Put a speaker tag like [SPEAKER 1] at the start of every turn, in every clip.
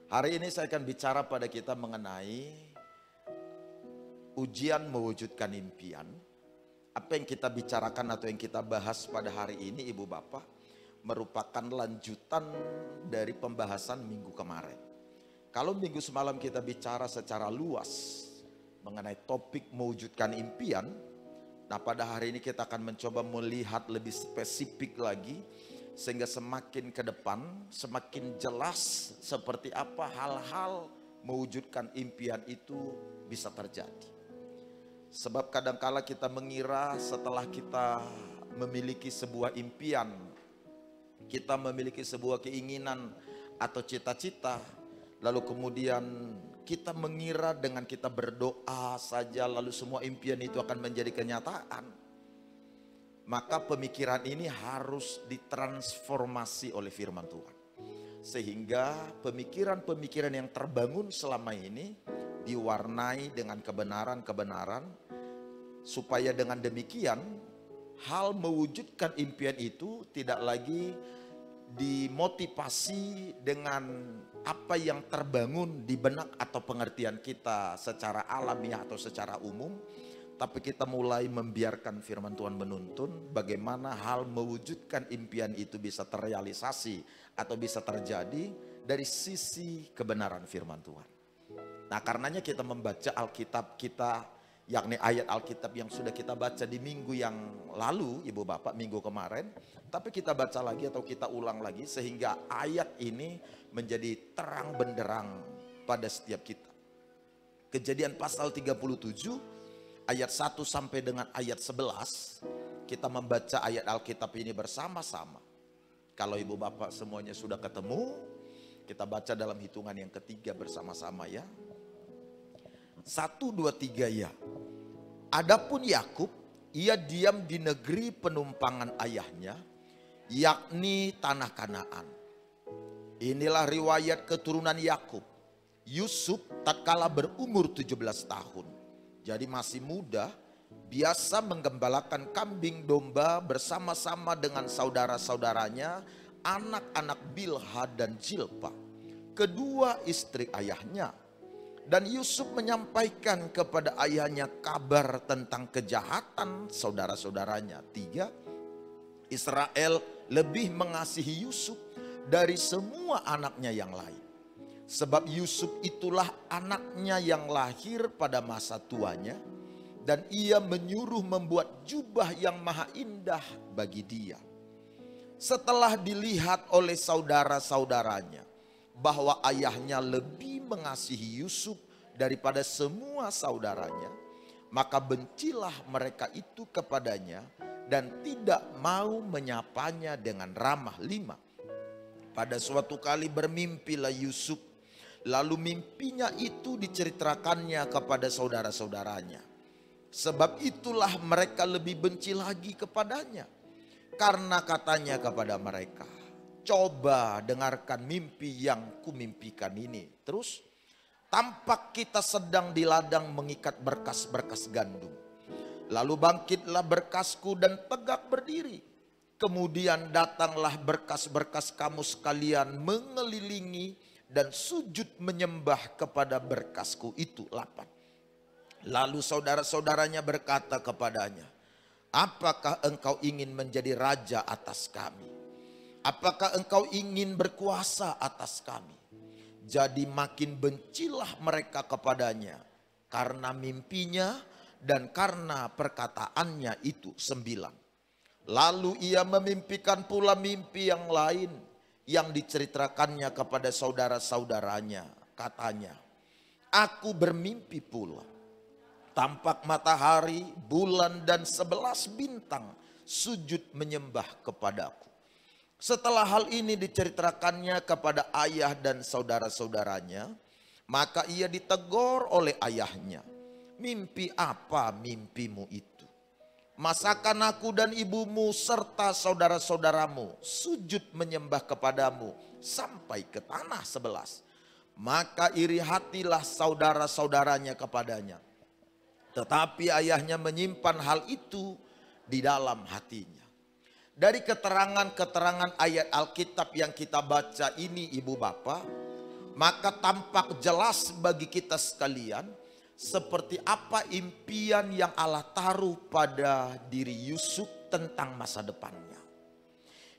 [SPEAKER 1] Hari ini saya akan bicara pada kita mengenai ujian mewujudkan impian. Apa yang kita bicarakan atau yang kita bahas pada hari ini Ibu Bapak merupakan lanjutan dari pembahasan minggu kemarin. Kalau minggu semalam kita bicara secara luas mengenai topik mewujudkan impian, nah pada hari ini kita akan mencoba melihat lebih spesifik lagi sehingga semakin ke depan semakin jelas seperti apa hal-hal mewujudkan impian itu bisa terjadi. Sebab kadangkala kita mengira setelah kita memiliki sebuah impian, kita memiliki sebuah keinginan atau cita-cita, lalu kemudian kita mengira dengan kita berdoa saja lalu semua impian itu akan menjadi kenyataan. Maka pemikiran ini harus ditransformasi oleh firman Tuhan. Sehingga pemikiran-pemikiran yang terbangun selama ini diwarnai dengan kebenaran-kebenaran. Supaya dengan demikian hal mewujudkan impian itu tidak lagi dimotivasi dengan apa yang terbangun di benak atau pengertian kita secara alamiah atau secara umum. Tapi kita mulai membiarkan firman Tuhan menuntun bagaimana hal mewujudkan impian itu bisa terrealisasi atau bisa terjadi dari sisi kebenaran firman Tuhan. Nah karenanya kita membaca Alkitab kita, yakni ayat Alkitab yang sudah kita baca di minggu yang lalu, Ibu Bapak, minggu kemarin. Tapi kita baca lagi atau kita ulang lagi sehingga ayat ini menjadi terang benderang pada setiap kita. Kejadian pasal 37 ayat 1 sampai dengan ayat 11, kita membaca ayat Alkitab ini bersama-sama. Kalau Ibu Bapak semuanya sudah ketemu, kita baca dalam hitungan yang ketiga bersama-sama ya. 1, 2, 3 ya. Adapun Yakub, ia diam di negeri penumpangan ayahnya, yakni tanah Kanaan. Inilah riwayat keturunan Yakub. Yusuf tatkala berumur 17 tahun. Jadi masih muda, biasa menggembalakan kambing domba bersama-sama dengan saudara-saudaranya, anak-anak Bilha dan Zilpa, kedua istri ayahnya. Dan Yusuf menyampaikan kepada ayahnya kabar tentang kejahatan saudara-saudaranya. 3, Israel lebih mengasihi Yusuf dari semua anaknya yang lain. Sebab Yusuf itulah anaknya yang lahir pada masa tuanya. Dan ia menyuruh membuat jubah yang maha indah bagi dia. Setelah dilihat oleh saudara-saudaranya bahwa ayahnya lebih mengasihi Yusuf daripada semua saudaranya, maka bencilah mereka itu kepadanya dan tidak mau menyapanya dengan ramah. 5, pada suatu kali bermimpilah Yusuf. Lalu mimpinya itu diceritakannya kepada saudara-saudaranya. Sebab itulah mereka lebih benci lagi kepadanya. Karena katanya kepada mereka, coba dengarkan mimpi yang kumimpikan ini. Terus, tampak kita sedang di ladang mengikat berkas-berkas gandum. Lalu bangkitlah berkasku dan tegak berdiri. Kemudian datanglah berkas-berkas kamu sekalian mengelilingi dan sujud menyembah kepada berkasku itu. 8. Lalu saudara-saudaranya berkata kepadanya, apakah engkau ingin menjadi raja atas kami? Apakah engkau ingin berkuasa atas kami? Jadi makin bencilah mereka kepadanya karena mimpinya dan karena perkataannya itu. 9. Lalu ia memimpikan pula mimpi yang lain yang diceritakannya kepada saudara-saudaranya. Katanya, aku bermimpi pula. Tampak matahari, bulan dan 11 bintang sujud menyembah kepadaku. Setelah hal ini diceritakannya kepada ayah dan saudara-saudaranya, maka ia ditegur oleh ayahnya. Mimpi apa mimpimu itu? Masakan aku dan ibumu serta saudara-saudaramu sujud menyembah kepadamu sampai ke tanah 11. Maka iri hatilah saudara-saudaranya kepadanya. Tetapi ayahnya menyimpan hal itu di dalam hatinya. Dari keterangan-keterangan ayat Alkitab yang kita baca ini Ibu Bapak, maka tampak jelas bagi kita sekalian seperti apa impian yang Allah taruh pada diri Yusuf tentang masa depannya.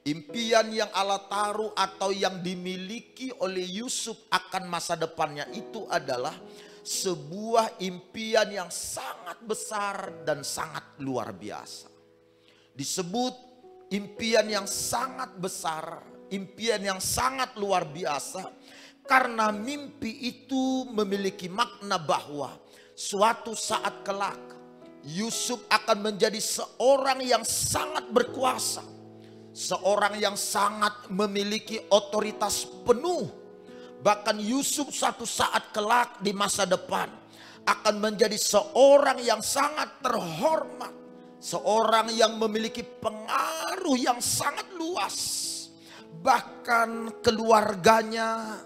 [SPEAKER 1] Impian yang Allah taruh atau yang dimiliki oleh Yusuf akan masa depannya itu adalah sebuah impian yang sangat besar dan sangat luar biasa. Disebut impian yang sangat besar, impian yang sangat luar biasa, karena mimpi itu memiliki makna bahwa suatu saat kelak Yusuf akan menjadi seorang yang sangat berkuasa, seorang yang sangat memiliki otoritas penuh. Bahkan Yusuf suatu saat kelak di masa depan akan menjadi seorang yang sangat terhormat, seorang yang memiliki pengaruh yang sangat luas. Bahkan keluarganya,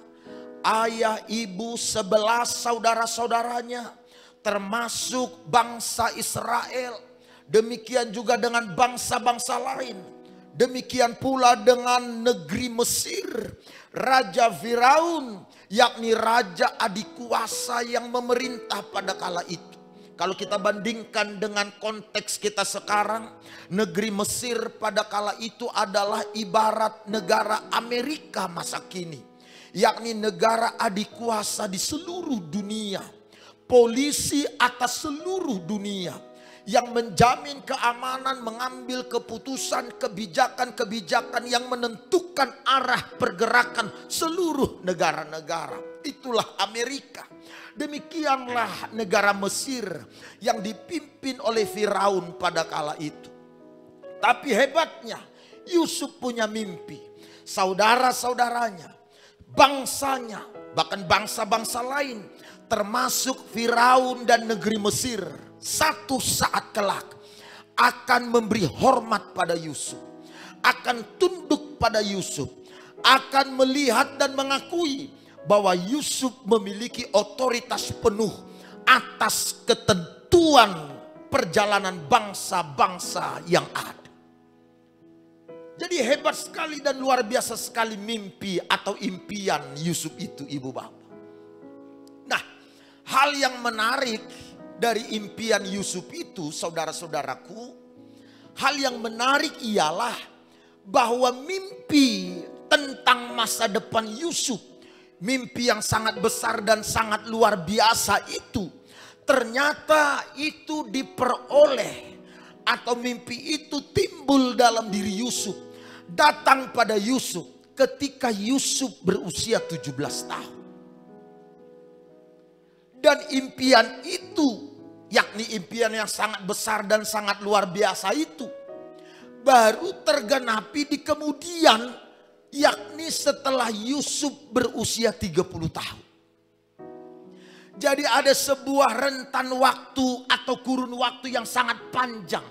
[SPEAKER 1] ayah, ibu, 11 saudara-saudaranya, termasuk bangsa Israel, demikian juga dengan bangsa-bangsa lain, demikian pula dengan negeri Mesir. Raja Firaun, yakni raja adikuasa yang memerintah pada kala itu. Kalau kita bandingkan dengan konteks kita sekarang, negeri Mesir pada kala itu adalah ibarat negara Amerika masa kini, yakni negara adikuasa di seluruh dunia, polisi atas seluruh dunia, yang menjamin keamanan, mengambil keputusan, kebijakan-kebijakan yang menentukan arah pergerakan seluruh negara-negara. Itulah Amerika. Demikianlah negara Mesir yang dipimpin oleh Firaun pada kala itu. Tapi hebatnya, Yusuf punya mimpi. Saudara-saudaranya, bangsanya, bahkan bangsa-bangsa lain, termasuk Firaun dan negeri Mesir, satu saat kelak akan memberi hormat pada Yusuf, akan tunduk pada Yusuf, akan melihat dan mengakui bahwa Yusuf memiliki otoritas penuh atas ketentuan perjalanan bangsa-bangsa yang ada. Jadi hebat sekali dan luar biasa sekali mimpi atau impian Yusuf itu, ibu bapak. Nah, hal yang menarik dari impian Yusuf itu, saudara-saudaraku, hal yang menarik ialah bahwa mimpi tentang masa depan Yusuf, mimpi yang sangat besar dan sangat luar biasa itu, ternyata itu diperoleh atau mimpi itu timbul dalam diri Yusuf, datang pada Yusuf ketika Yusuf berusia 17 tahun. Dan impian itu, yakni impian yang sangat besar dan sangat luar biasa itu, baru tergenapi di kemudian, yakni setelah Yusuf berusia 30 tahun. Jadi ada sebuah rentan waktu atau kurun waktu yang sangat panjang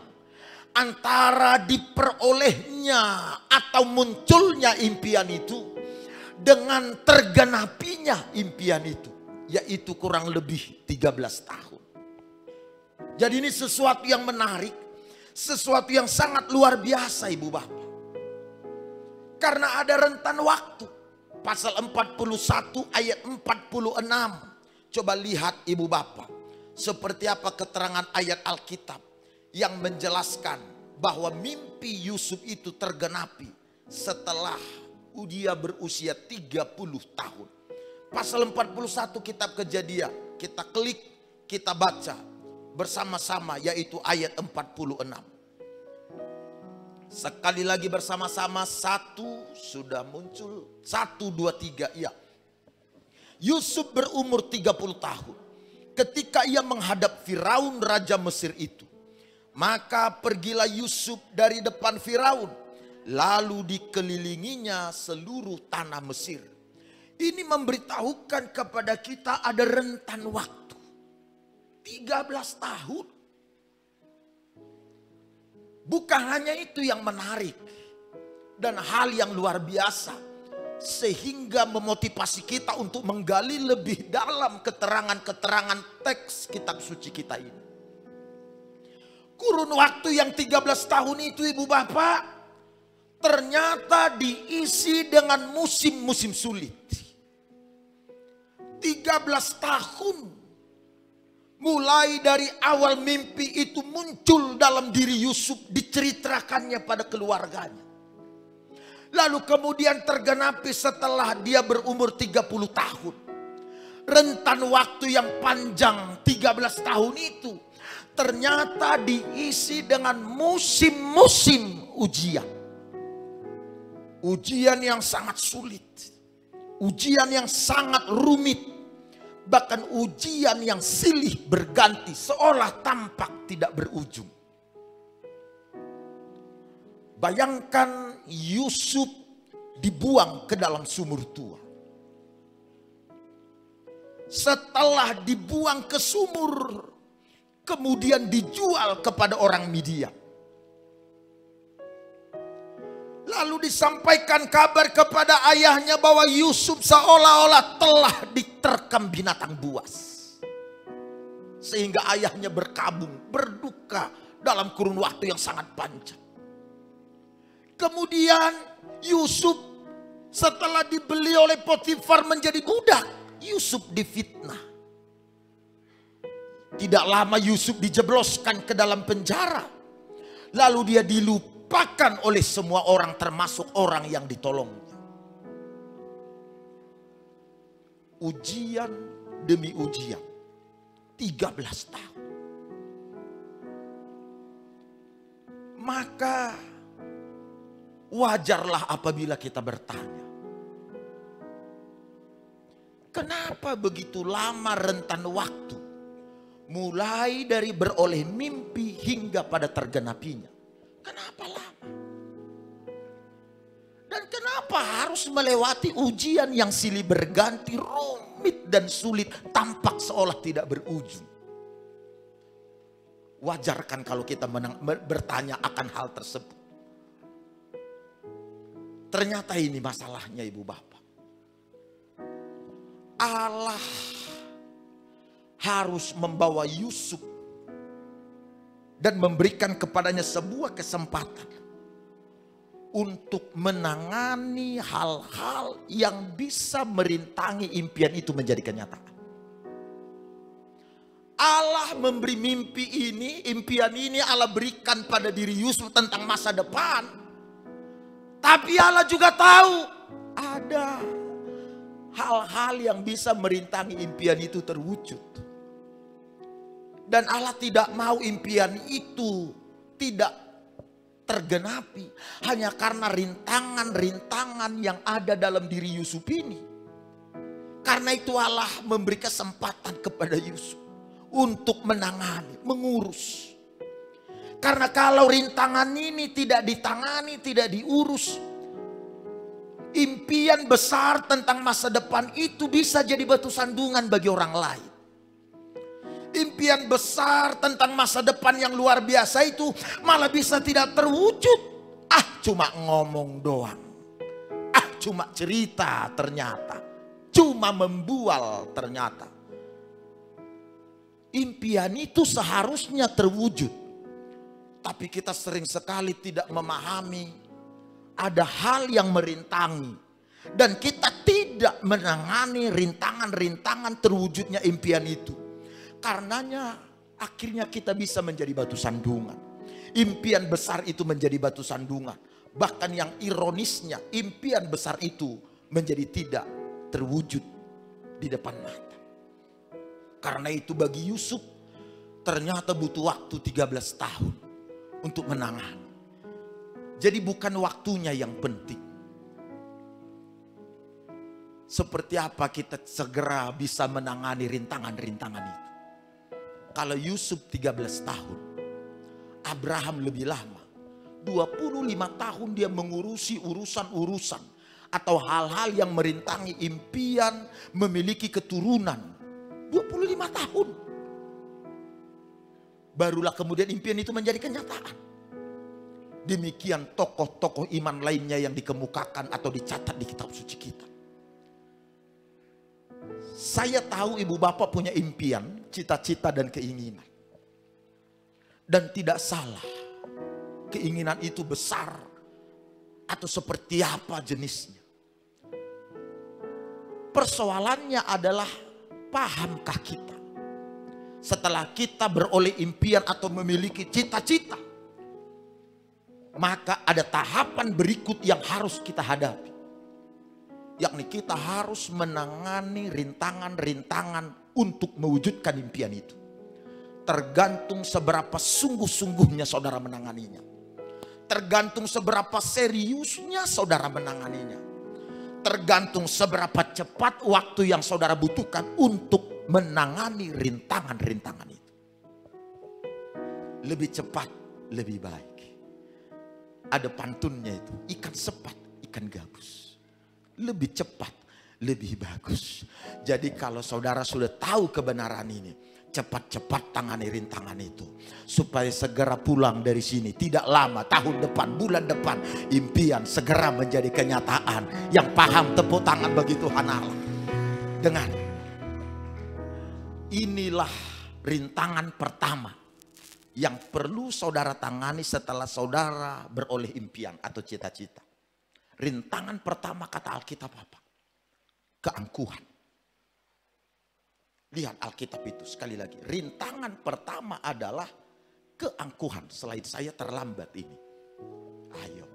[SPEAKER 1] antara diperolehnya atau munculnya impian itu dengan tergenapinya impian itu, yaitu kurang lebih 13 tahun. Jadi ini sesuatu yang menarik, sesuatu yang sangat luar biasa, ibu bapak. Karena ada rentan waktu. Pasal 41 ayat 46. Coba lihat ibu bapak, seperti apa keterangan ayat Alkitab yang menjelaskan bahwa mimpi Yusuf itu tergenapi setelah dia berusia 30 tahun. Pasal 41 kitab Kejadian, kita klik, kita baca bersama-sama, yaitu ayat 46. Sekali lagi bersama-sama, satu sudah muncul, 1, 2, 3, iya. Yusuf berumur 30 tahun ketika ia menghadap Firaun raja Mesir itu. Maka pergilah Yusuf dari depan Firaun, lalu dikelilinginya seluruh tanah Mesir. Ini memberitahukan kepada kita ada rentan waktu 13 tahun. Bukan hanya itu yang menarik dan hal yang luar biasa, sehingga memotivasi kita untuk menggali lebih dalam keterangan-keterangan teks kitab suci kita ini. Kurun waktu yang 13 tahun itu, ibu bapak, ternyata diisi dengan musim-musim sulit. 13 tahun. Mulai dari awal mimpi itu muncul dalam diri Yusuf, diceritakannya pada keluarganya. Lalu kemudian tergenapi setelah dia berumur 30 tahun. Rentan waktu yang panjang 13 tahun itu ternyata diisi dengan musim-musim ujian. Ujian yang sangat sulit. Ujian yang sangat rumit. Bahkan ujian yang silih berganti seolah tampak tidak berujung. Bayangkan Yusuf dibuang ke dalam sumur tua. Setelah dibuang ke sumur, kemudian dijual kepada orang Midian. Lalu disampaikan kabar kepada ayahnya bahwa Yusuf seolah-olah telah diterkam binatang buas. Sehingga ayahnya berkabung, berduka dalam kurun waktu yang sangat panjang. Kemudian Yusuf setelah dibeli oleh Potifar menjadi budak, Yusuf difitnah. Tidak lama Yusuf dijebloskan ke dalam penjara. Lalu dia dilupakan oleh semua orang, termasuk orang yang ditolongnya. Ujian demi ujian, 13 tahun. Maka wajarlah apabila kita bertanya, kenapa begitu lama rentan waktu, mulai dari beroleh mimpi hingga pada tergenapinya? Kenapa lama? Dan kenapa harus melewati ujian yang silih berganti, rumit dan sulit, tampak seolah tidak berujung? Wajar kan kalau kita bertanya akan hal tersebut. Ternyata ini masalahnya ibu bapak. Allah harus membawa Yusuf dan memberikan kepadanya sebuah kesempatan untuk menangani hal-hal yang bisa merintangi impian itu menjadi kenyataan. Allah memberi mimpi ini, impian ini Allah berikan pada diri Yusuf tentang masa depan. Tapi Allah juga tahu ada hal-hal yang bisa merintangi impian itu terwujud. Dan Allah tidak mau impian itu tidak tergenapi hanya karena rintangan-rintangan yang ada dalam diri Yusuf ini. Karena itu Allah memberi kesempatan kepada Yusuf untuk menangani, mengurus. Karena kalau rintangan ini tidak ditangani, tidak diurus, impian besar tentang masa depan itu bisa jadi batu sandungan bagi orang lain. Impian besar tentang masa depan yang luar biasa itu malah bisa tidak terwujud. Cuma ngomong doang. Cuma cerita ternyata. Cuma membual ternyata. Impian itu seharusnya terwujud. Tapi kita sering sekali tidak memahami ada hal yang merintangi. Dan kita tidak menangani rintangan-rintangan terwujudnya impian itu. Karenanya akhirnya kita bisa menjadi batu sandungan. Impian besar itu menjadi batu sandungan. Bahkan yang ironisnya impian besar itu menjadi tidak terwujud di depan mata. Karena itu bagi Yusuf ternyata butuh waktu 13 tahun untuk menangani. Jadi bukan waktunya yang penting. Seperti apa kita segera bisa menangani rintangan-rintangan itu. Kalau Yusuf 13 tahun, Abraham lebih lama. 25 tahun dia mengurusi urusan-urusan atau hal-hal yang merintangi impian memiliki keturunan. 25 tahun. Barulah kemudian impian itu menjadi kenyataan. Demikian tokoh-tokoh iman lainnya yang dikemukakan atau dicatat di kitab suci kita. Saya tahu ibu bapak punya impian, cita-cita dan keinginan. Dan tidak salah. Keinginan itu besar. Atau seperti apa jenisnya. Persoalannya adalah pahamkah kita setelah kita beroleh impian atau memiliki cita-cita, maka ada tahapan berikut yang harus kita hadapi. Yakni kita harus menangani rintangan-rintangan untuk mewujudkan impian itu. Tergantung seberapa sungguh-sungguhnya saudara menanganinya. Tergantung seberapa seriusnya saudara menanganinya. Tergantung seberapa cepat waktu yang saudara butuhkan untuk menangani rintangan-rintangan itu. Lebih cepat, lebih baik. Ada pantunnya itu, ikan sepat, ikan gabus. Lebih cepat, lebih bagus. Jadi kalau saudara sudah tahu kebenaran ini, cepat-cepat tangani rintangan itu. Supaya segera pulang dari sini. Tidak lama, tahun depan, bulan depan, impian segera menjadi kenyataan. Yang paham tepuk tangan bagi Tuhan Allah. Dengan inilah rintangan pertama yang perlu saudara tangani setelah saudara beroleh impian atau cita-cita. Rintangan pertama kata Alkitab apa? Keangkuhan. Lihat Alkitab itu sekali lagi. Rintangan pertama adalah keangkuhan. Selain saya terlambat ini. Ayo.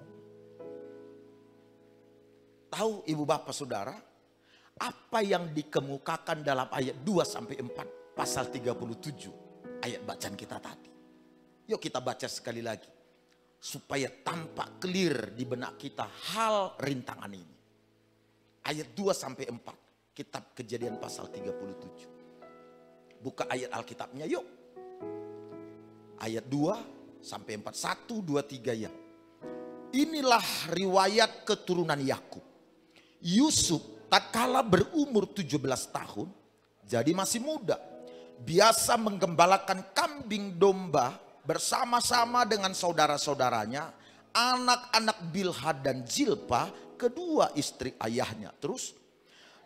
[SPEAKER 1] Tahu ibu bapak saudara, apa yang dikemukakan dalam ayat 2-4 pasal 37 ayat bacaan kita tadi. Yuk kita baca sekali lagi. Supaya tampak clear di benak kita hal rintangan ini. Ayat 2-4 kitab Kejadian pasal 37. Buka ayat Alkitabnya yuk. Ayat 2-4. 1, 2, 3 ya. Inilah riwayat keturunan Yakub. Yusuf tatkala berumur 17 tahun. Jadi masih muda. Biasa menggembalakan kambing domba bersama-sama dengan saudara-saudaranya, anak-anak Bilha dan Zilpa, kedua istri ayahnya. Terus,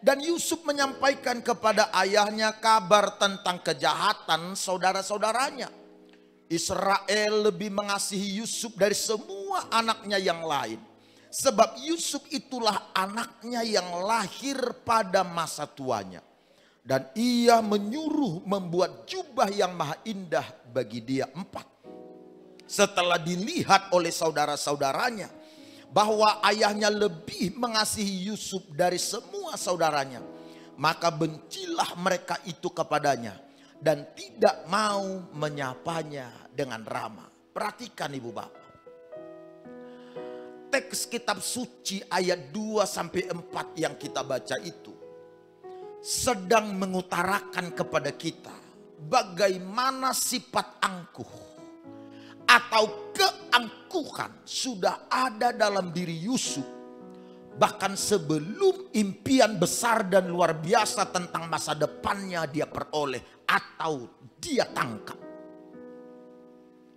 [SPEAKER 1] dan Yusuf menyampaikan kepada ayahnya kabar tentang kejahatan saudara-saudaranya. Israel lebih mengasihi Yusuf dari semua anaknya yang lain. Sebab Yusuf itulah anaknya yang lahir pada masa tuanya. Dan ia menyuruh membuat jubah yang maha indah bagi dia 4. Setelah dilihat oleh saudara-saudaranya bahwa ayahnya lebih mengasihi Yusuf dari semua saudaranya, maka bencilah mereka itu kepadanya dan tidak mau menyapanya dengan ramah. Perhatikan ibu bapak. Teks kitab suci ayat 2-4 yang kita baca itu sedang mengutarakan kepada kita bagaimana sifat angkuh atau keangkuhan sudah ada dalam diri Yusuf. Bahkan sebelum impian besar dan luar biasa tentang masa depannya dia peroleh atau dia tangkap.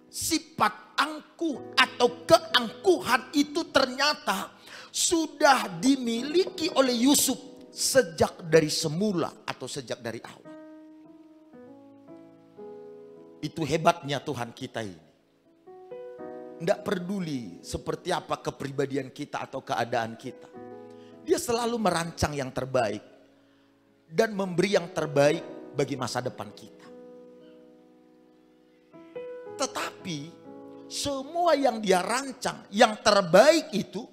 [SPEAKER 1] Sifat angkuh atau keangkuhan itu ternyata sudah dimiliki oleh Yusuf sejak dari semula atau sejak dari awal. Itu hebatnya Tuhan kita ini. Tidak peduli seperti apa kepribadian kita atau keadaan kita. Dia selalu merancang yang terbaik. Dan memberi yang terbaik bagi masa depan kita. Tetapi semua yang dia rancang, yang terbaik itu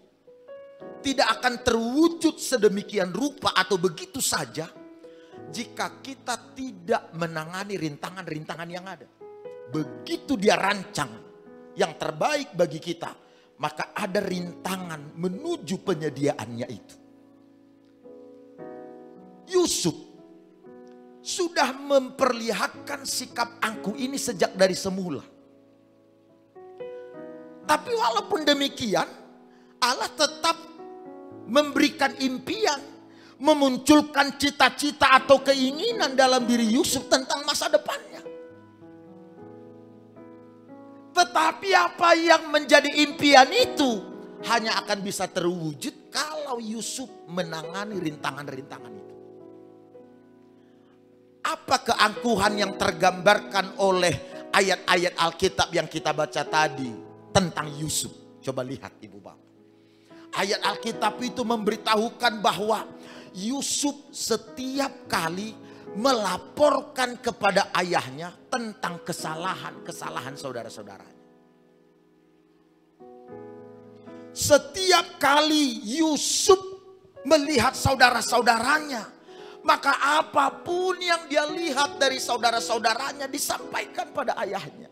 [SPEAKER 1] tidak akan terwujud sedemikian rupa atau begitu saja jika kita tidak menangani rintangan-rintangan yang ada. Begitu dia rancang yang terbaik bagi kita, maka ada rintangan menuju penyediaannya itu. Yusuf sudah memperlihatkan sikap angkuh ini sejak dari semula. Tapi walaupun demikian, Allah tetap memberikan impian, memunculkan cita-cita atau keinginan dalam diri Yusuf tentang masa depannya. Tetapi apa yang menjadi impian itu hanya akan bisa terwujud kalau Yusuf menangani rintangan-rintangan itu. Apa keangkuhan yang tergambarkan oleh ayat-ayat Alkitab yang kita baca tadi tentang Yusuf? Coba lihat ibu bapak. Ayat Alkitab itu memberitahukan bahwa Yusuf setiap kali melaporkan kepada ayahnya tentang kesalahan saudara-saudaranya. Setiap kali Yusuf melihat saudara-saudaranya, maka apapun yang dia lihat dari saudara-saudaranya disampaikan pada ayahnya.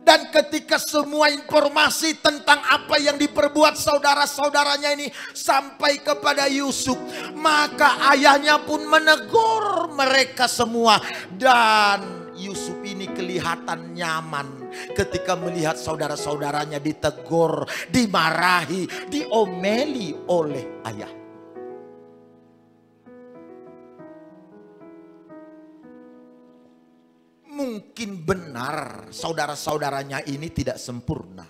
[SPEAKER 1] Dan ketika semua informasi tentang apa yang diperbuat saudara-saudaranya ini sampai kepada Yusuf, maka ayahnya pun menegur mereka semua. Dan Yusuf ini kelihatan nyaman ketika melihat saudara-saudaranya ditegur, dimarahi, diomeli oleh ayah. Mungkin benar saudara-saudaranya ini tidak sempurna.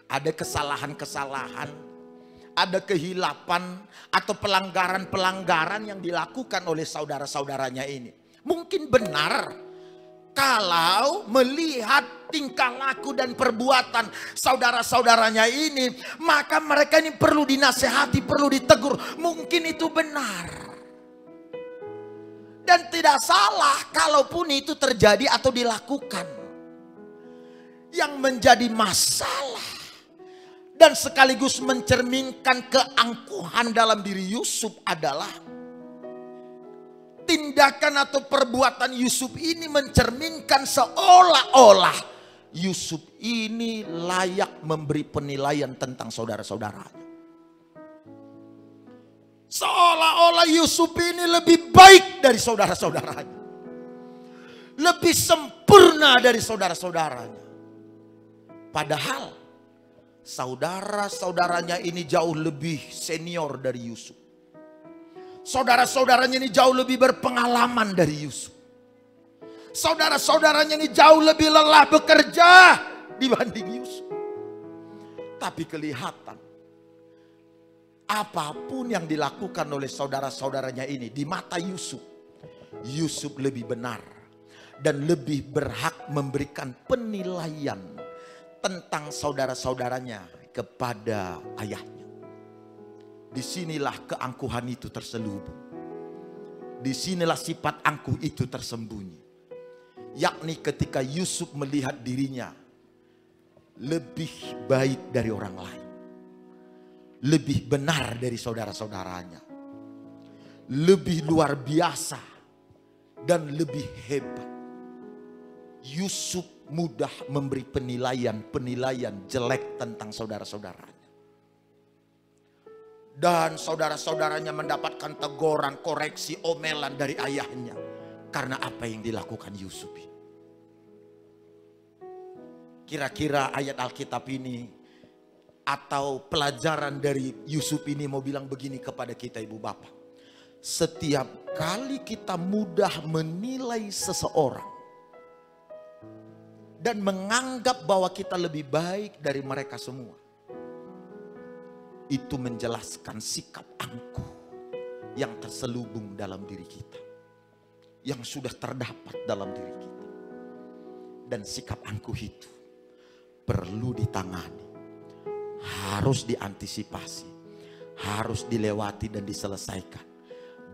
[SPEAKER 1] Ada kesalahan-kesalahan, ada kehilapan atau pelanggaran-pelanggaran yang dilakukan oleh saudara-saudaranya ini. Mungkin benar kalau melihat tingkah laku dan perbuatan saudara-saudaranya ini, maka mereka ini perlu dinasehati, perlu ditegur. Mungkin itu benar. Dan tidak salah kalaupun itu terjadi atau dilakukan. Yang menjadi masalah dan sekaligus mencerminkan keangkuhan dalam diri Yusuf adalah tindakan atau perbuatan Yusuf ini mencerminkan seolah-olah Yusuf ini layak memberi penilaian tentang saudara-saudaranya. Seolah-olah Yusuf ini lebih baik dari saudara-saudaranya. Lebih sempurna dari saudara-saudaranya. Padahal saudara-saudaranya ini jauh lebih senior dari Yusuf. Saudara-saudaranya ini jauh lebih berpengalaman dari Yusuf. Saudara-saudaranya ini jauh lebih lelah bekerja dibanding Yusuf. Tapi kelihatan apapun yang dilakukan oleh saudara-saudaranya ini di mata Yusuf, Yusuf lebih benar dan lebih berhak memberikan penilaian tentang saudara-saudaranya kepada ayahnya. Disinilah keangkuhan itu terselubung. Disinilah sifat angkuh itu tersembunyi. Yakni ketika Yusuf melihat dirinya lebih baik dari orang lain. Lebih benar dari saudara-saudaranya. Lebih luar biasa dan lebih hebat. Yusuf mudah memberi penilaian jelek tentang saudara-saudaranya. Dan saudara-saudaranya mendapatkan teguran, koreksi, omelan dari ayahnya. Karena apa yang dilakukan Yusuf ini. Kira-kira ayat Alkitab ini atau pelajaran dari Yusuf ini mau bilang begini kepada kita ibu bapak. Setiap kali kita mudah menilai seseorang dan menganggap bahwa kita lebih baik dari mereka semua, itu menjelaskan sikap angkuh yang terselubung dalam diri kita, yang sudah terdapat dalam diri kita. Dan sikap angkuh itu perlu ditangani, harus diantisipasi, harus dilewati dan diselesaikan.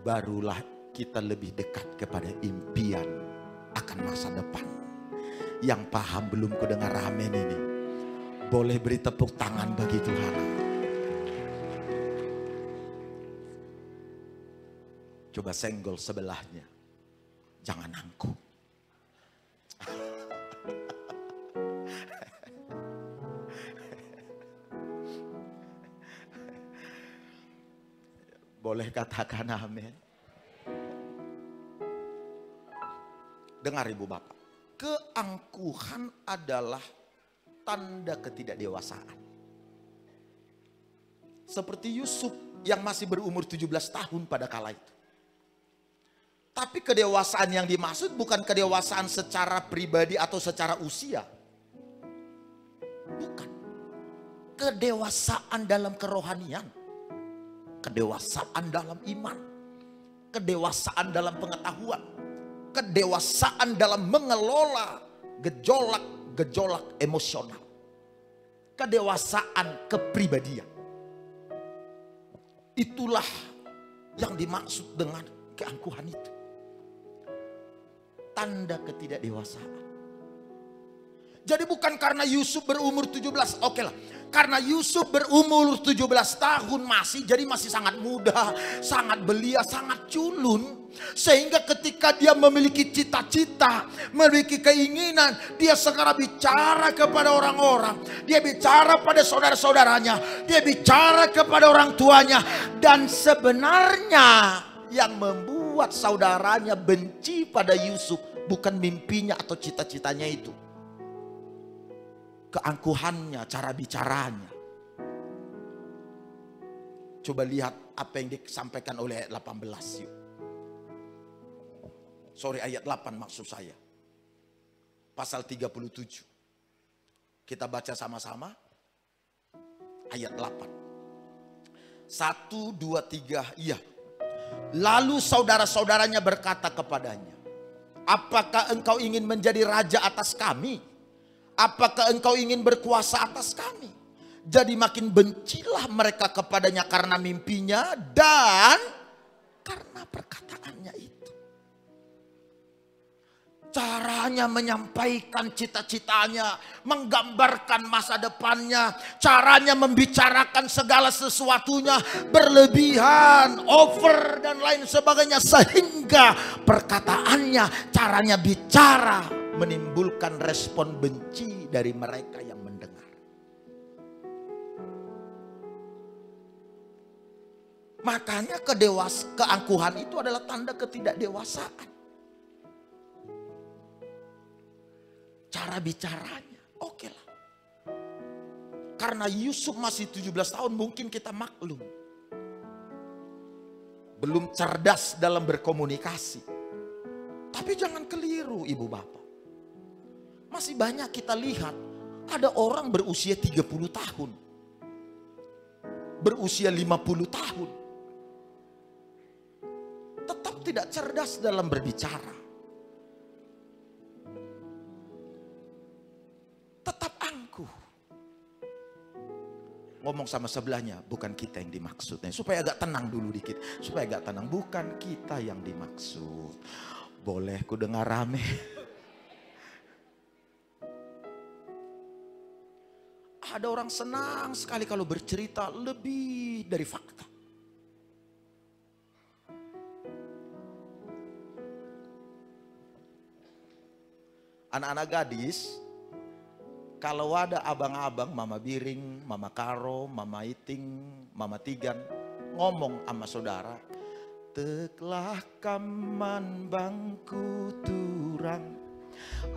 [SPEAKER 1] Barulah kita lebih dekat kepada impian akan masa depan. Yang paham belum kudengar amin ini, boleh beri tepuk tangan bagi Tuhan. Coba senggol sebelahnya, jangan angkuh. Boleh katakan amin. Dengar ibu bapak, keangkuhan adalah tanda ketidakdewasaan. Seperti Yusuf yang masih berumur 17 tahun pada kala itu. Tapi kedewasaan yang dimaksud bukan kedewasaan secara pribadi atau secara usia. Bukan. Kedewasaan dalam kerohanian. Kedewasaan dalam iman. Kedewasaan dalam pengetahuan. Kedewasaan dalam mengelola gejolak-gejolak emosional. Kedewasaan kepribadian. Itulah yang dimaksud dengan Keangkuhan itu tanda ketidakdewasaan. Jadi bukan karena Yusuf berumur 17, oke lah. Karena Yusuf berumur 17 tahun jadi masih sangat muda, sangat belia, sangat culun. Sehingga ketika dia memiliki cita-cita, memiliki keinginan, dia segera bicara kepada orang-orang. Dia bicara pada saudara-saudaranya, dia bicara kepada orang tuanya. Dan sebenarnya yang membuat saudaranya benci pada Yusuf bukan mimpinya atau cita-citanya itu. Keangkuhannya, cara bicaranya. Coba lihat apa yang disampaikan oleh ayat 18 yuk. Sorry, ayat 8 maksud saya. Pasal 37. Kita baca sama-sama. Ayat 8. 1, 2, 3, iya. Lalu saudara-saudaranya berkata kepadanya, apakah engkau ingin menjadi raja atas kami? Apakah engkau ingin berkuasa atas kami? Jadi makin bencilah mereka kepadanya karena mimpinya dan karena perkataannya itu. Caranya menyampaikan cita-citanya, menggambarkan masa depannya, caranya membicarakan segala sesuatunya berlebihan, over dan lain sebagainya. Sehingga perkataannya, caranya bicara menimbulkan respon benci dari mereka yang mendengar. Makanya keangkuhan itu adalah tanda ketidakdewasaan. Cara bicaranya, oke lah. Karena Yusuf masih 17 tahun mungkin kita maklum. Belum cerdas dalam berkomunikasi. Tapi jangan keliru ibu bapak. Masih banyak kita lihat ada orang berusia 30 tahun. Berusia 50 tahun. Tetap tidak cerdas dalam berbicara. Tetap angkuh. Ngomong sama sebelahnya, bukan kita yang dimaksudnya. Supaya agak tenang dulu dikit. Supaya agak tenang, bukan kita yang dimaksud. Boleh ku dengar rame. Ada orang senang sekali kalau bercerita lebih dari fakta. Anak-anak gadis, kalau ada abang-abang, mama Biring, mama Karo, mama Iting, mama Tigan, ngomong sama saudara, teklah kaman bangku turang,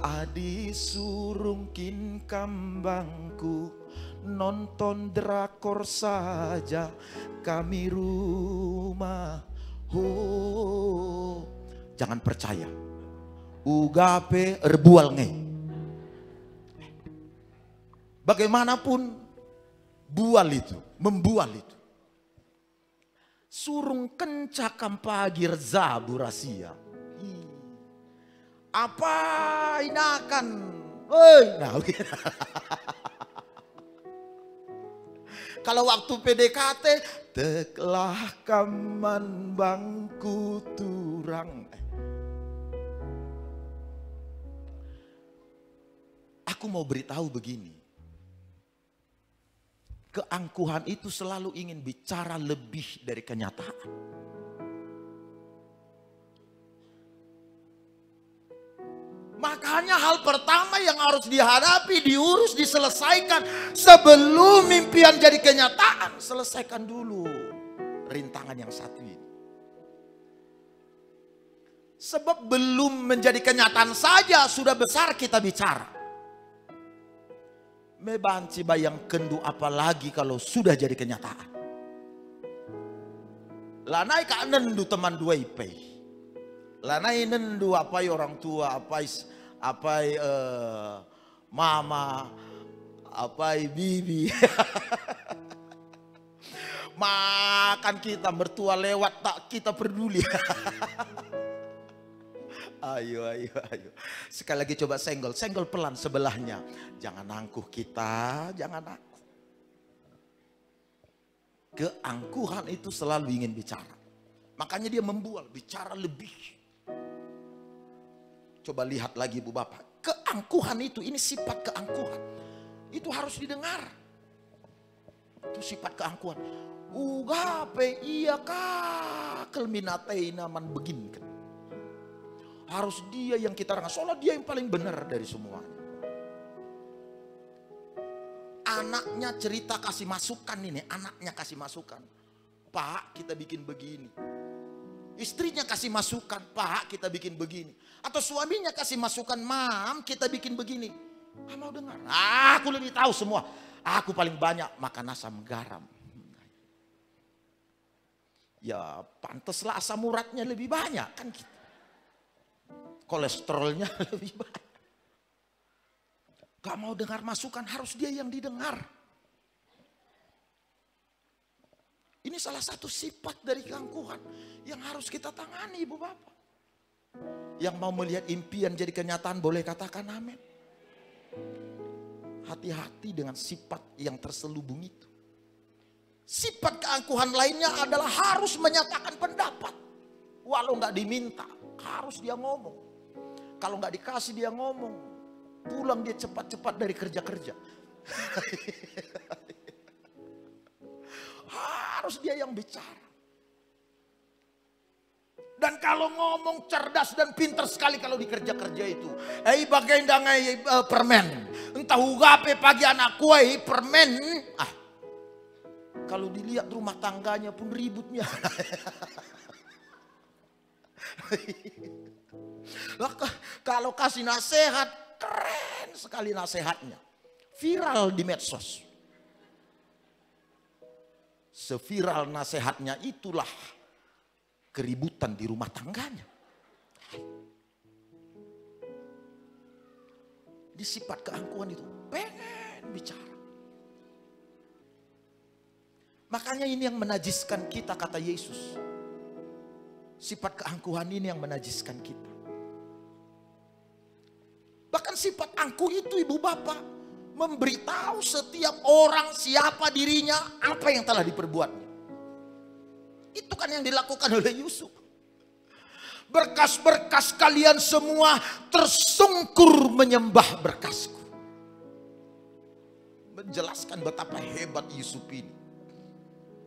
[SPEAKER 1] adi surungkin kambangku, nonton drakor saja kami rumah. Jangan percaya. Ugape erbual nge. Bagaimanapun bual itu, membual itu. Surung kencakam pagi reza burasia. Apa inakan? Nah, kalau waktu PDKT, teklah kaman bangku turang. Aku mau beritahu begini. Keangkuhan itu selalu ingin bicara lebih dari kenyataan. Makanya hal pertama yang harus dihadapi, diurus, diselesaikan sebelum mimpian jadi kenyataan. Selesaikan dulu rintangan yang satu ini. Sebab belum menjadi kenyataan saja sudah besar kita bicara. Mebanci bayang kendu apalagi kalau sudah jadi kenyataan. Lanai kak nendu teman dua ipei. Lanai nendu apai orang tua, apai mama, apai bibi. Makan kita mertua lewat tak kita peduli. Ayo. Sekali lagi coba senggol pelan sebelahnya. Jangan angkuh kita, jangan angkuh. Keangkuhan itu selalu ingin bicara. Makanya dia membual, bicara lebih. Coba lihat lagi Ibu Bapak. Keangkuhan itu, ini sifat keangkuhan. Itu harus didengar. Itu sifat keangkuhan. Ugape iya kakel minateina man begin. Harus dia yang kita rengas. Soalnya dia yang paling benar dari semuanya. Anaknya cerita kasih masukan ini. Anaknya kasih masukan. Pak, kita bikin begini. Istrinya kasih masukan. Pak, kita bikin begini. Atau suaminya kasih masukan. Mam, kita bikin begini. Mau dengar? Aku lebih tahu semua. Aku paling banyak makan asam garam. Ya pantaslah asam uratnya lebih banyak kan gitu. Kolesterolnya lebih banyak. Gak mau dengar masukan, harus dia yang didengar. Ini salah satu sifat dari keangkuhan yang harus kita tangani Ibu Bapak. Yang mau melihat impian jadi kenyataan boleh katakan amin. Hati-hati dengan sifat yang terselubung itu. Sifat keangkuhan lainnya adalah harus menyatakan pendapat. Walau nggak diminta, harus dia ngomong. Kalau nggak dikasih dia ngomong. Pulang dia cepat-cepat dari kerja-kerja. Harus dia yang bicara. Dan kalau ngomong cerdas dan pintar sekali kalau di kerja-kerja itu. Bagendang permen. Entah ugape pagi anak kue permen. Kalau dilihat rumah tangganya pun ributnya. Kalau kasih nasihat, keren sekali nasihatnya. Viral di medsos. Seviral nasihatnya itulah keributan di rumah tangganya. Di sifat keangkuhan itu pengen bicara. Makanya ini yang menajiskan kita, kata Yesus. Sifat keangkuhan ini yang menajiskan kita. Bahkan sifat angkuh itu Ibu Bapak memberitahu setiap orang siapa dirinya, apa yang telah diperbuatnya. Itu kan yang dilakukan oleh Yusuf. Berkas-berkas kalian semua tersungkur menyembah berkasku. Menjelaskan betapa hebat Yusuf ini.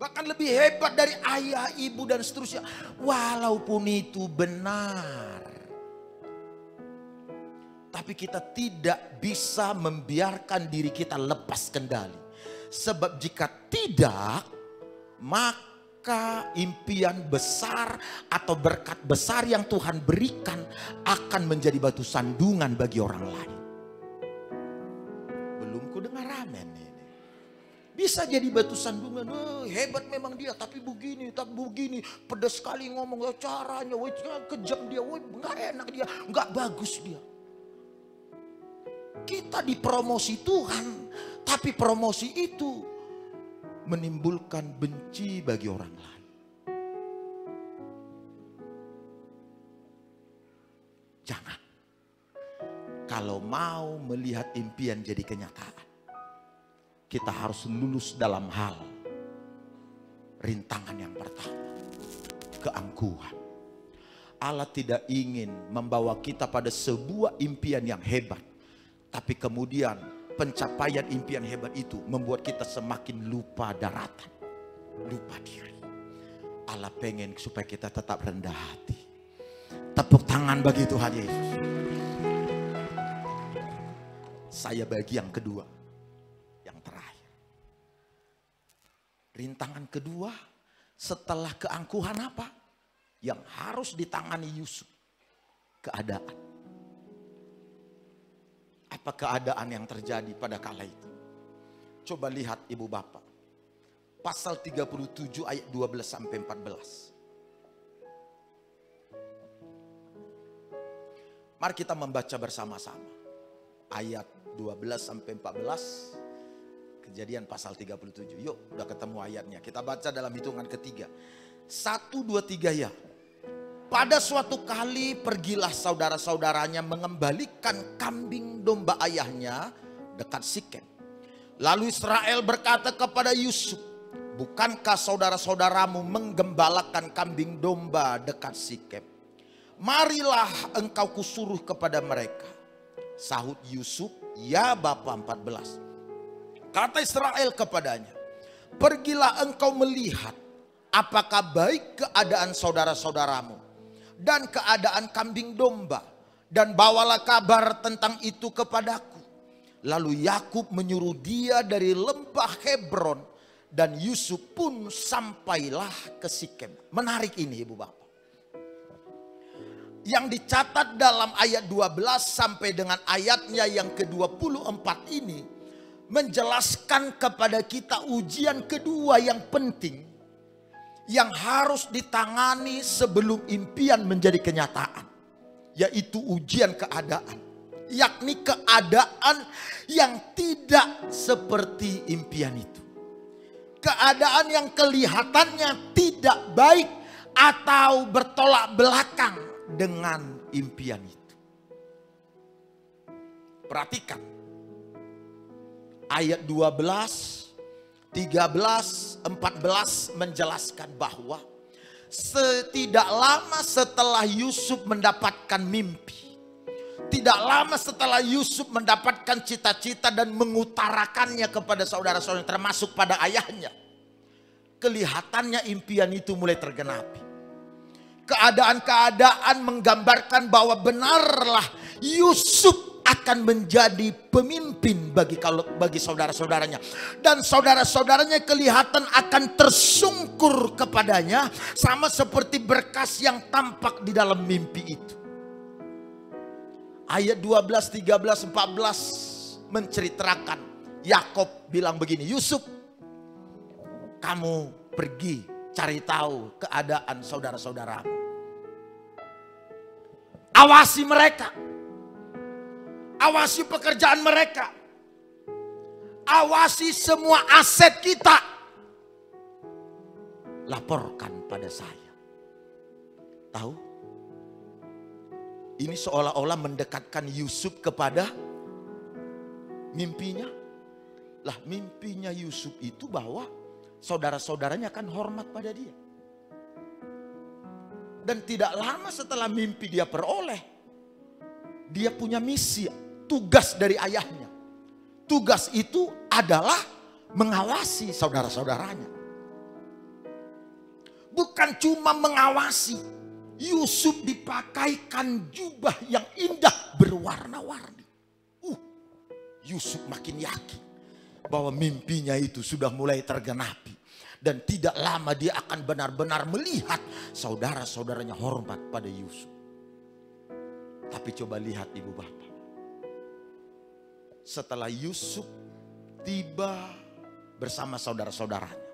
[SPEAKER 1] Bahkan lebih hebat dari ayah, ibu dan seterusnya. Walaupun itu benar. Tapi kita tidak bisa membiarkan diri kita lepas kendali. Sebab jika tidak, maka impian besar atau berkat besar yang Tuhan berikan akan menjadi batu sandungan bagi orang lain. Belum ku dengar amin ini. Bisa jadi batu sandungan, hebat memang dia, tapi begini, pedas sekali ngomong, caranya, kejam dia, nggak enak dia, nggak bagus dia. Kita dipromosi Tuhan, tapi promosi itu menimbulkan benci bagi orang lain. Jangan. Kalau mau melihat impian jadi kenyataan, kita harus lulus dalam hal rintangan yang pertama, keangkuhan. Allah tidak ingin membawa kita pada sebuah impian yang hebat, tapi kemudian pencapaian impian hebat itu membuat kita semakin lupa daratan, lupa diri. Allah pengen supaya kita tetap rendah hati. Tepuk tangan bagi Tuhan Yesus. Saya bagi yang kedua, yang terakhir. Rintangan kedua setelah keangkuhan apa? Yang harus ditangani Yusuf. Keadaan. Apa keadaan yang terjadi pada kala itu? Coba lihat Ibu Bapak. Pasal 37 ayat 12 sampai 14. Mari kita membaca bersama-sama. Ayat 12 sampai 14. Kejadian pasal 37. Yuk, udah ketemu ayatnya. Kita baca dalam hitungan ketiga. 1, 2, 3 ya. Pada suatu kali pergilah saudara-saudaranya mengembalikan kambing domba ayahnya dekat Sikem. Lalu Israel berkata kepada Yusuf, bukankah saudara-saudaramu menggembalakan kambing domba dekat Sikem? Marilah engkau kusuruh kepada mereka. Sahut Yusuf, ya Bapa. 14. Kata Israel kepadanya, pergilah engkau melihat apakah baik keadaan saudara-saudaramu dan keadaan kambing domba, dan bawalah kabar tentang itu kepadaku. Lalu Yakub menyuruh dia dari lembah Hebron, dan Yusuf pun sampailah ke Sikem. Menarik ini ibu bapak. Yang dicatat dalam ayat 12 sampai dengan ayatnya yang ke-24 ini menjelaskan kepada kita ujian kedua yang penting yang harus ditangani sebelum impian menjadi kenyataan, yaitu ujian keadaan, yakni keadaan yang tidak seperti impian itu. Keadaan yang kelihatannya tidak baik atau bertolak belakang dengan impian itu. Perhatikan ayat 12, 13, 14 menjelaskan bahwa tidak lama setelah Yusuf mendapatkan mimpi, tidak lama setelah Yusuf mendapatkan cita-cita dan mengutarakannya kepada saudara-saudara termasuk pada ayahnya, kelihatannya impian itu mulai tergenapi. Keadaan-keadaan menggambarkan bahwa benarlah Yusuf akan menjadi pemimpin bagi saudara-saudaranya. Dan saudara-saudaranya kelihatan akan tersungkur kepadanya, sama seperti berkas yang tampak di dalam mimpi itu. Ayat 12, 13, 14 menceritakan Yakub bilang begini, Yusuf, kamu pergi cari tahu keadaan saudara-saudaramu. Awasi mereka. Awasi pekerjaan mereka. Awasi semua aset kita. Laporkan pada saya. Tahu? Ini seolah-olah mendekatkan Yusuf kepada mimpinya. Lah mimpinya Yusuf itu bahwa saudara-saudaranya akan hormat pada dia. Dan tidak lama setelah mimpi dia peroleh, dia punya misi, tugas dari ayahnya. Tugas itu adalah mengawasi saudara-saudaranya. Bukan cuma mengawasi, Yusuf dipakaikan jubah yang indah berwarna-warni. Yusuf makin yakin bahwa mimpinya itu sudah mulai tergenapi. Dan tidak lama dia akan benar-benar melihat saudara-saudaranya hormat pada Yusuf. Tapi coba lihat ibu bapak. Setelah Yusuf tiba bersama saudara-saudaranya,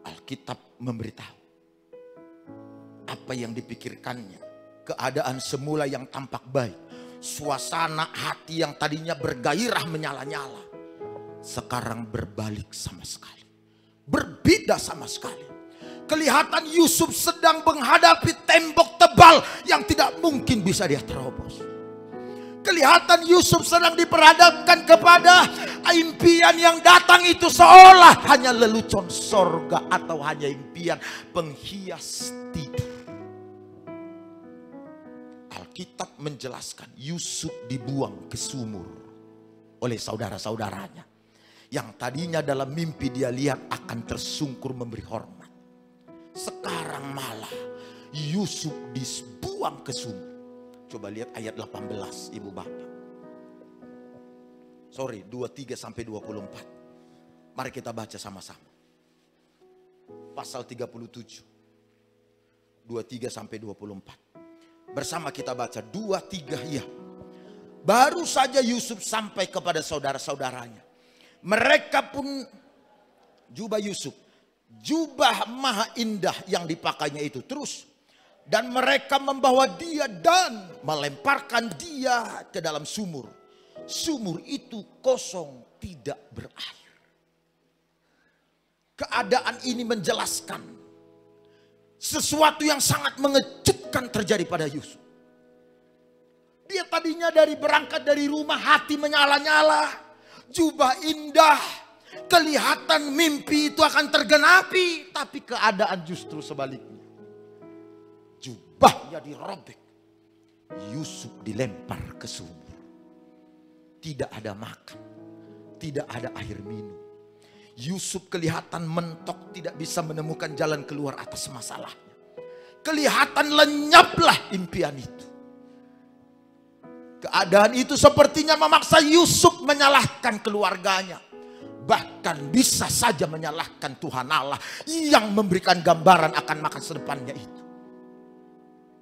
[SPEAKER 1] Alkitab memberitahu apa yang dipikirkannya. Keadaan semula yang tampak baik, suasana hati yang tadinya bergairah menyala-nyala, sekarang berbalik sama sekali. Berbeda sama sekali. Kelihatan Yusuf sedang menghadapi tembok tebal yang tidak mungkin bisa dia terobos. Kelihatan Yusuf sedang diperhadapkan kepada impian yang datang itu seolah hanya lelucon sorga atau hanya impian penghias tidur. Alkitab menjelaskan Yusuf dibuang ke sumur oleh saudara-saudaranya. Yang tadinya dalam mimpi dia lihat akan tersungkur memberi hormat. Sekarang malah Yusuf dibuang ke sumur. Coba lihat ayat 18 ibu bapak. 23 sampai 24. Mari kita baca sama-sama. Pasal 37. 23 sampai 24. Bersama kita baca 23 ya. Baru saja Yusuf sampai kepada saudara-saudaranya. Mereka pun jubah Yusuf, jubah maha indah yang dipakainya itu terus. Dan mereka membawa dia dan melemparkan dia ke dalam sumur. Sumur itu kosong, tidak berair. Keadaan ini menjelaskan sesuatu yang sangat mengejutkan terjadi pada Yusuf. Dia tadinya berangkat dari rumah hati menyala-nyala. Jubah indah, Kelihatan mimpi itu akan tergenapi, tapi keadaan justru sebaliknya. Jubahnya dirobek. Yusuf dilempar ke sumur. Tidak ada makan, tidak ada air minum. Yusuf kelihatan mentok, tidak bisa menemukan jalan keluar atas masalahnya. Kelihatan lenyaplah impian itu. Keadaan itu sepertinya memaksa Yusuf menyalahkan keluarganya. Bahkan bisa saja menyalahkan Tuhan Allah yang memberikan gambaran akan masa depannya itu.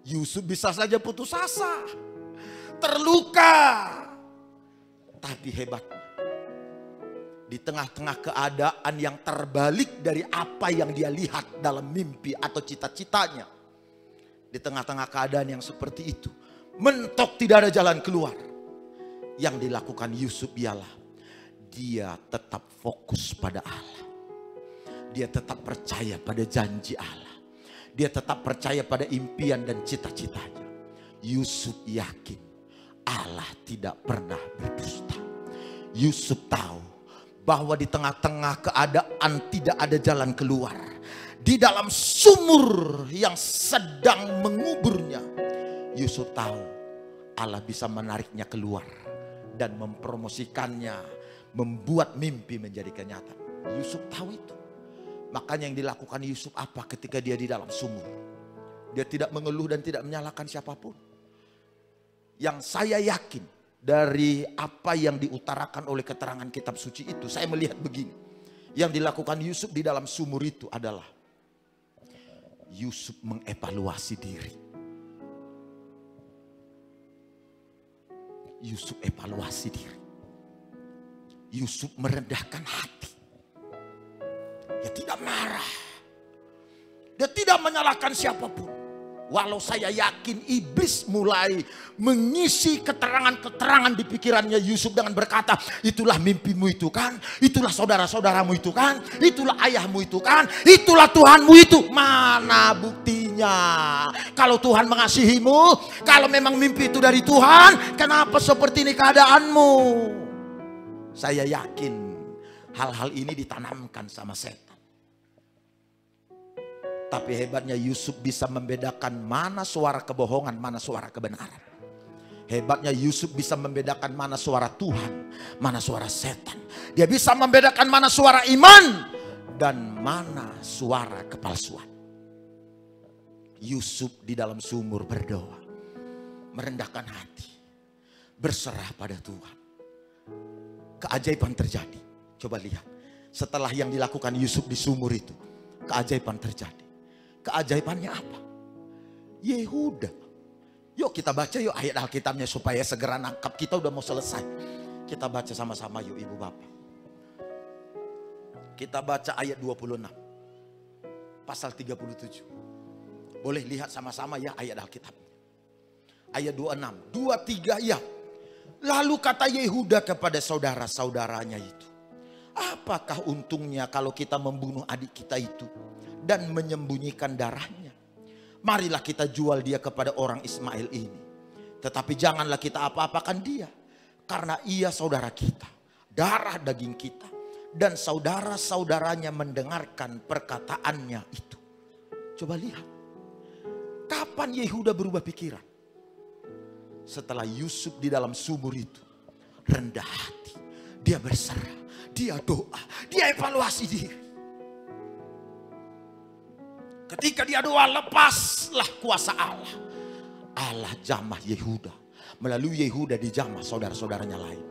[SPEAKER 1] Yusuf bisa saja putus asa, terluka. Tapi hebatnya, di tengah-tengah keadaan yang terbalik dari apa yang dia lihat dalam mimpi atau cita-citanya. Di tengah-tengah keadaan yang seperti itu, mentok tidak ada jalan keluar. Yang dilakukan Yusuf ialah dia tetap fokus pada Allah. Dia tetap percaya pada janji Allah. Dia tetap percaya pada impian dan cita-citanya. Yusuf yakin Allah tidak pernah berdusta. Yusuf tahu bahwa di tengah-tengah keadaan tidak ada jalan keluar. Di dalam sumur yang sedang menguburnya, Yusuf tahu Allah bisa menariknya keluar dan mempromosikannya. Membuat mimpi menjadi kenyataan. Yusuf tahu itu. Makanya yang dilakukan Yusuf apa ketika dia di dalam sumur? Dia tidak mengeluh dan tidak menyalahkan siapapun. Yang saya yakin dari apa yang diutarakan oleh keterangan kitab suci itu, saya melihat begini. Yang dilakukan Yusuf di dalam sumur itu adalah Yusuf mengevaluasi diri. Yusuf evaluasi diri. Yusuf merendahkan hati. Dia tidak marah. Dia tidak menyalahkan siapapun. Walau saya yakin iblis mulai mengisi keterangan-keterangan di pikirannya Yusuf dengan berkata, itulah mimpimu itu kan, itulah saudara-saudaramu itu kan, itulah ayahmu itu kan, itulah Tuhanmu itu. Mana buktinya? Kalau Tuhan mengasihimu, kalau memang mimpi itu dari Tuhan, kenapa seperti ini keadaanmu? Saya yakin hal-hal ini ditanamkan sama setan. Tapi hebatnya Yusuf bisa membedakan mana suara kebohongan, mana suara kebenaran. Hebatnya Yusuf bisa membedakan mana suara Tuhan, mana suara setan. Dia bisa membedakan mana suara iman dan mana suara kepalsuan. Yusuf di dalam sumur berdoa, merendahkan hati, berserah pada Tuhan. Keajaiban terjadi. Coba lihat. Setelah yang dilakukan Yusuf di sumur itu, keajaiban terjadi. Keajaibannya apa? Yehuda. Yuk kita baca yuk ayat Alkitabnya supaya segera nangkap. Kita udah mau selesai. Kita baca sama-sama yuk ibu bapak. Kita baca ayat 26. Pasal 37. Boleh lihat sama-sama ya ayat Alkitabnya. Ayat 26. 23 ya. Lalu kata Yehuda kepada saudara-saudaranya itu, apakah untungnya kalau kita membunuh adik kita itu dan menyembunyikan darahnya? Marilah kita jual dia kepada orang Ismail ini. Tetapi janganlah kita apa-apakan dia, karena ia saudara kita, darah daging kita. Dan saudara-saudaranya mendengarkan perkataannya itu. Coba lihat, kapan Yehuda berubah pikiran? Setelah Yusuf di dalam sumur itu rendah hati, dia berserah, dia doa, dia evaluasi diri. Ketika dia doa, lepaslah kuasa Allah. Allah jamah Yehuda, melalui Yehuda dijamah saudara-saudaranya lain.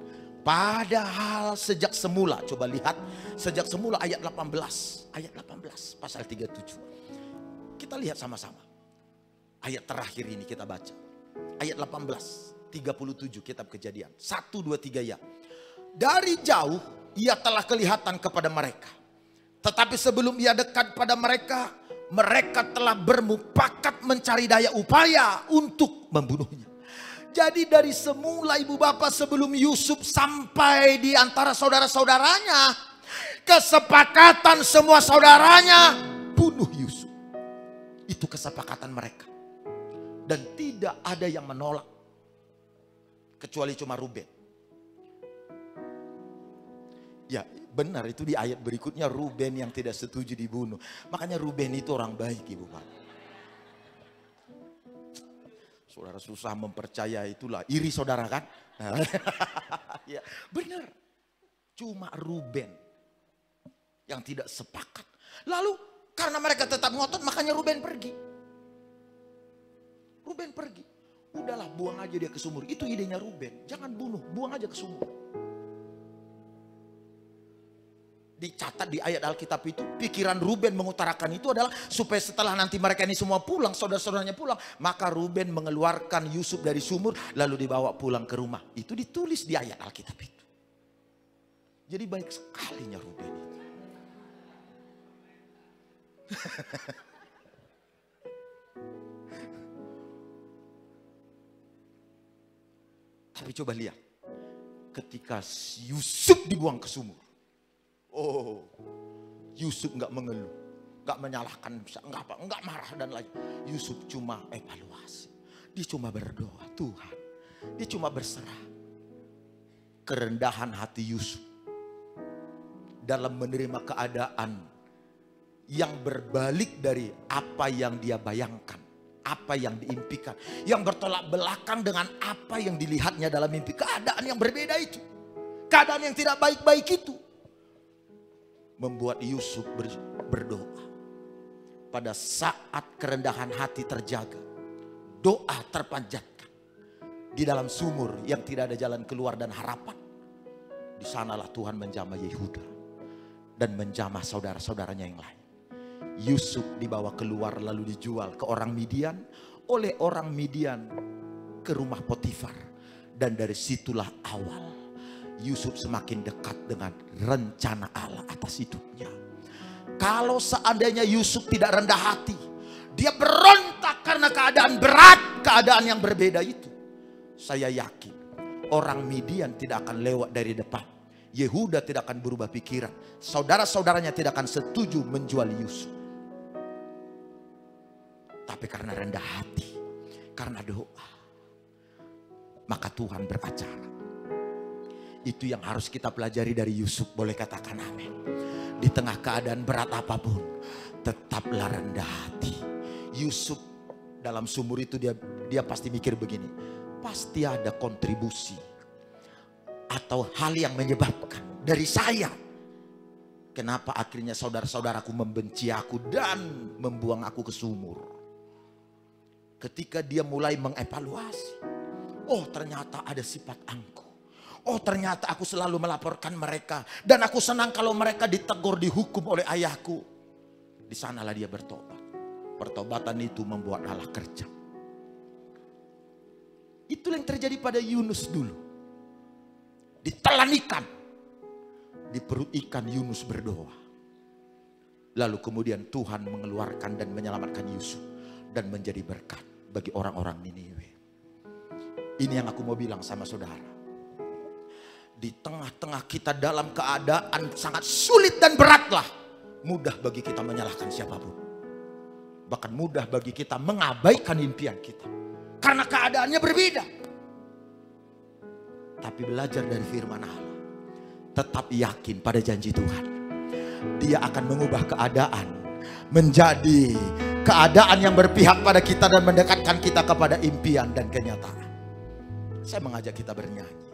[SPEAKER 1] Padahal sejak semula, coba lihat, sejak semula ayat 18, pasal 37. Kita lihat sama-sama. Ayat terakhir ini kita baca. Ayat 18, 37 kitab Kejadian. 1, 2, 3 ya. Dari jauh ia telah kelihatan kepada mereka. Tetapi sebelum ia dekat pada mereka, mereka telah bermufakat mencari daya upaya untuk membunuhnya. Jadi dari semula ibu bapak sebelum Yusuf sampai di antara saudara-saudaranya, kesepakatan semua saudaranya bunuh Yusuf. Itu kesepakatan mereka. Dan tidak ada yang menolak. Kecuali cuma Ruben. Ya, Benar, itu di ayat berikutnya Ruben yang tidak setuju dibunuh. Makanya Ruben itu orang baik, Ibu Pak. Saudara susah mempercaya itulah, iri saudara kan? Ya, benar. Cuma Ruben yang tidak sepakat. Lalu karena mereka tetap ngotot, makanya Ruben pergi. Ruben pergi. Udahlah, buang aja dia ke sumur. Itu idenya Ruben. Jangan bunuh, buang aja ke sumur. Dicatat di ayat Alkitab itu, pikiran Ruben mengutarakan itu adalah supaya setelah nanti mereka ini semua pulang, saudara-saudaranya pulang, maka Ruben mengeluarkan Yusuf dari sumur lalu dibawa pulang ke rumah. Itu ditulis di ayat Alkitab itu. Jadi baik sekalinya Ruben itu. Tapi coba lihat, ketika Yusuf dibuang ke sumur, oh, Yusuf nggak mengeluh, nggak menyalahkan, nggak marah dan lain. Yusuf cuma evaluasi, dia cuma berdoa, Tuhan, dia cuma berserah. Kerendahan hati Yusuf dalam menerima keadaan yang berbalik dari apa yang dia bayangkan, apa yang diimpikan, yang bertolak belakang dengan apa yang dilihatnya dalam mimpi. Keadaan yang berbeda itu, keadaan yang tidak baik-baik itu, membuat Yusuf berdoa. Pada saat kerendahan hati terjaga, doa terpanjatkan di dalam sumur yang tidak ada jalan keluar dan harapan. Di sanalah Tuhan menjamah Yehuda dan menjamah saudara-saudaranya yang lain. Yusuf dibawa keluar lalu dijual ke orang Midian, oleh orang Midian ke rumah Potifar. Dan dari situlah awal Yusuf semakin dekat dengan rencana Allah atas hidupnya. Kalau seandainya Yusuf tidak rendah hati, dia berontak karena keadaan berat, keadaan yang berbeda itu, saya yakin orang Midian tidak akan lewat dari depan. Yehuda tidak akan berubah pikiran. Saudara-saudaranya tidak akan setuju menjual Yusuf. Tapi karena rendah hati, karena doa, maka Tuhan beracara. Itu yang harus kita pelajari dari Yusuf. Boleh katakan amin. Di tengah keadaan berat apapun, tetaplah rendah hati. Yusuf dalam sumur itu dia pasti mikir begini, pasti ada kontribusi atau hal yang menyebabkan dari saya, kenapa akhirnya saudara-saudaraku membenci aku dan membuang aku ke sumur. Ketika dia mulai mengevaluasi, oh ternyata ada sifat angkuh. Oh ternyata aku selalu melaporkan mereka. Dan aku senang kalau mereka ditegur, dihukum oleh ayahku. Di sanalah dia bertobat. Pertobatan itu membuat Allah kerja. Itulah yang terjadi pada Yunus dulu. Ditelan ikan. Di perut ikan Yunus berdoa. Lalu kemudian Tuhan mengeluarkan dan menyelamatkan Yusuf. Dan menjadi berkat bagi orang-orang Niniwe. Ini yang aku mau bilang sama saudara. Di tengah-tengah kita dalam keadaan sangat sulit dan beratlah, mudah bagi kita menyalahkan siapapun. Bahkan mudah bagi kita mengabaikan impian kita. Karena keadaannya berbeda. Tapi belajar dari firman Allah. Tetap yakin pada janji Tuhan. Dia akan mengubah keadaan menjadi keadaan yang berpihak pada kita dan mendekatkan kita kepada impian dan kenyataan. Saya mengajak kita bernyanyi.